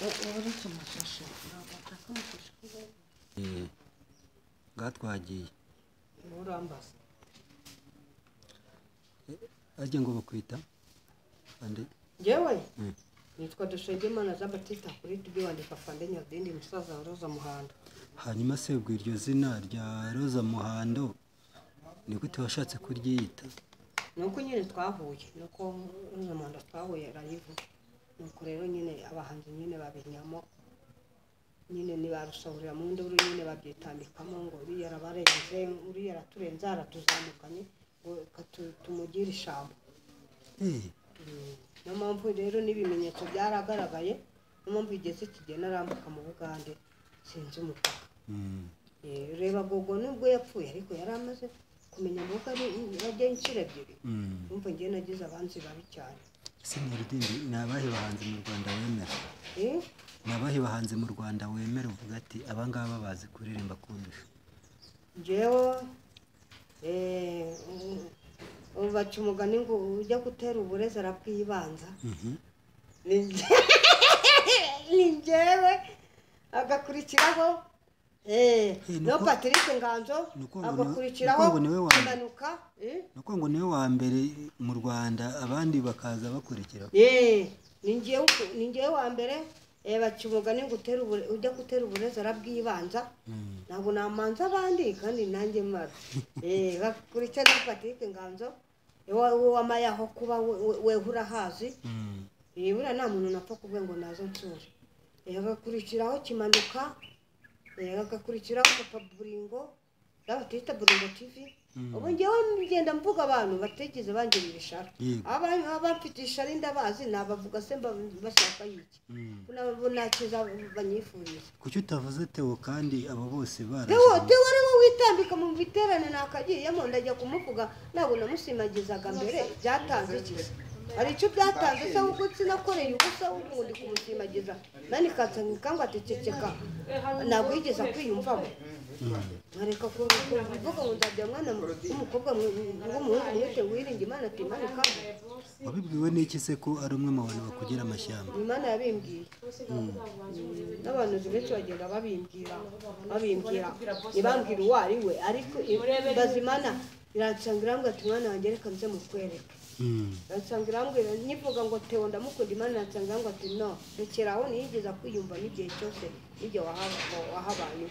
uretse amashashi ntabwo nshaka amashashi kuko ngatwagiye urambaza ajye ngo bakwita ande yewe nitwa Dushengimana Jean Baptiste kuri tubi wandika Fande Nyadindi musaza wa Roza Muhando. hanyuma se ubwo iryo zina rya Roza Muhando ni gute washatse kuryita? Nuko nyine twahuye nuko Roza Muhando twahuye rayivu nuko rero nyine abahanzi nyine babinyamo nyine ni barusahurira mu nduru nyine babyitambikamo ngo uri yarabarenze uri yaraturenza aratuzamukanye ngo tumugira ishambo. No mpamvu rero n'ibimenyetso byaragaragaye no mpamvu igeze kigena arambuka mu Bugande sinzi umupaka. Reba gogo nubwo yapfuye ariko yaramaze kumenya mbuga ari bajya inshira ebyiri. Umva ngiye nagize abanzi babi cyane. Nyarudindi nabahe bahanzi mu Rwanda wemera? Nabahe bahanzi mu Rwanda wemera uvuga ati abangaba bazi kuririmba kundusha? Jewe baca umugani ngo ujya gutera uburezi arabwibanza. Ni njyewe agakurikiraho no Patrick Nganzo agakurikiraho Kimanuka. Nuko ngo niwe wa mbere mu Rwanda abandi bakaza bakurikiraho. Ni njyewe wa mbere baca umugani ngo ujya gutera uburezi arabwibanza ntabwo namanza abandi kandi nanjye maze bakurikira no Patrick Nganzo wamayaho kuba wehura hazi bura nta muntu napfa kuvuga ngo nazo nsure agakurikiraho Kimanuka agakurikiraho Papa Buringo Batita Buringo TV. Ubu ngewe ngenda mvuga abantu bategeze bangirira ishara abafite ishara ndabazi nabavuga se bashaka yiki nakiza banyifuriza. Kuki utavuze Theo kandi abo bose bara Theo rero witambika mu biterane nakagiyemo ndajya kumuvuga ntabwo namusimagizaga mbere byatanze iki hari icyo byatanze se ubwo sinakoreye ubusa ubwo ndi kumusimagiza nani katsanga ngo atekeka ntabwo yigeze kwiyumvamo. Areka ko bivuga ngo ndabya mwana umukobwa w'umuhungu mwete wiringa Imana Imana kandi wabibwiwe n'iki se ko ari umwe mu bantu bakugira amashyamba? Imana yabimbwiye n'abantu benshi bagenda babimbwira ibambwira uwo ari we ariko bazimana iransangira ngo ati mwana wanjye reka nze mukwereke. Iransangira ngo nivuga ngo Theo ndamukunda Imana iransangira ngo ati no rekeraho niyigeza kwiyumva n'igihe cyose ibyo wahabaye.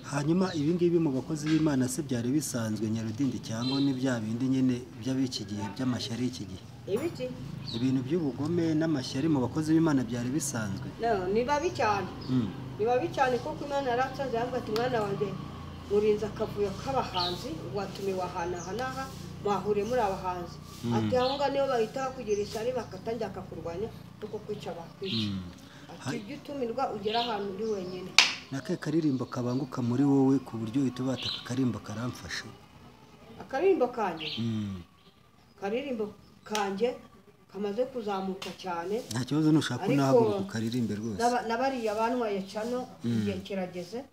Hanyuma ibi ngibi mu bakozi b'Imana se byari bisanzwe Nyarudindi cyangwa ni bya bindi nyine by'abiki gihe by'amashyari iki gihe? Ibiki ibintu by'ubugome n'amashyari mu bakozi b'Imana byari bisanzwe? No, ni babi cyane. Ni babi cyane kuko Imana yaratsaze yavuga ati mwana wanjye murinza akavuyo k'abahanzi watumiwe ahantu aha mwahure muri abahanzi ati ahonga niyo bahita bakugira ishyari bakatangira akakurwanya kuko kwica bakwica ati ibyo utumirwa ugera ahantu uri wenyine. Nake karirimbo kabanguka muri wowe ku buryo itubata akarimbo karamfasha? Akarimbo kanje karirimbo kanje kamaze kuzamuka cyane. Nta kibazo nushaka nahaguruka ukaririmbe rwose. Nabariya banwaye cano igihe kirageze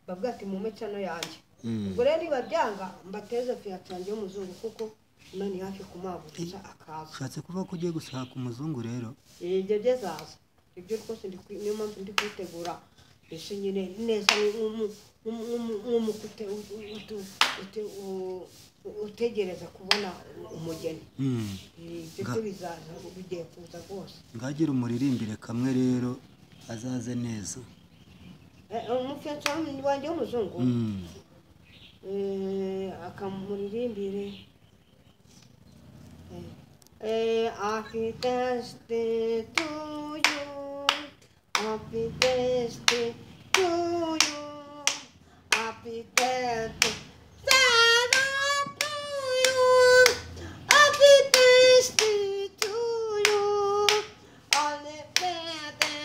babwa ati mu mecano yanjye ubwo rero nibabyanga mbateze fiyatange y'umuzungu kuko Imana yafi kumaguriza akaza. Ushatse kuva ko ugiye gushaka umuzungu rero? Ibyo byezaza ibyo rwose niyo mpamvu ndi kwitegura ese nyine neza nk'umukute utegereza kubona umugeni. Ibyo bizaza bigiye kuza rwose. Ngagira umuririmbire kamwe rero azaze neza. Umufyatsi wanjye w'umuzungu akamuririmbire Happy birthday to you, happy birthday to you, happy birthday to you, happy birthday to you, on the birthday,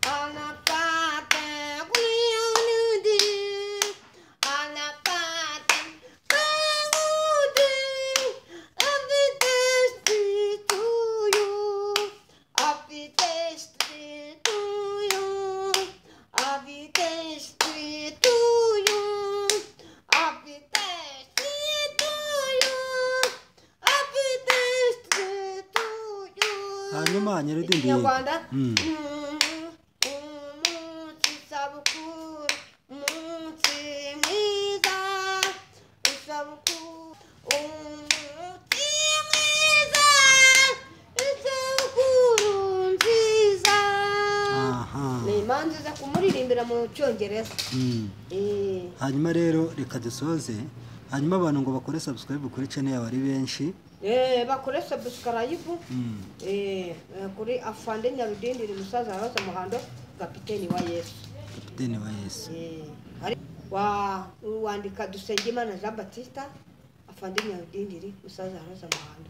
on the birthday, we only did, on the birthday, happy birthday to you, happy birthday to you, happy birthday to hanyuma nyir'idindi Ikinyarwanda umunsi sabukuru umunsi mwiza isabukuru umunsi mwiza isabukuru nziza ni imanza iza kumuririmbira mu cyongereza hanyuma rero reka dusoze hanyuma abantu ngo bakore subscribe kuri channel yawe ari benshi bakore subscribe kuri Afande Nyarudindiri Musaza Roza Muhando kapiteni wa Yesu wandika Dusengimana Jean Baptiste Afande Nyarudindiri Musaza Roza Muhando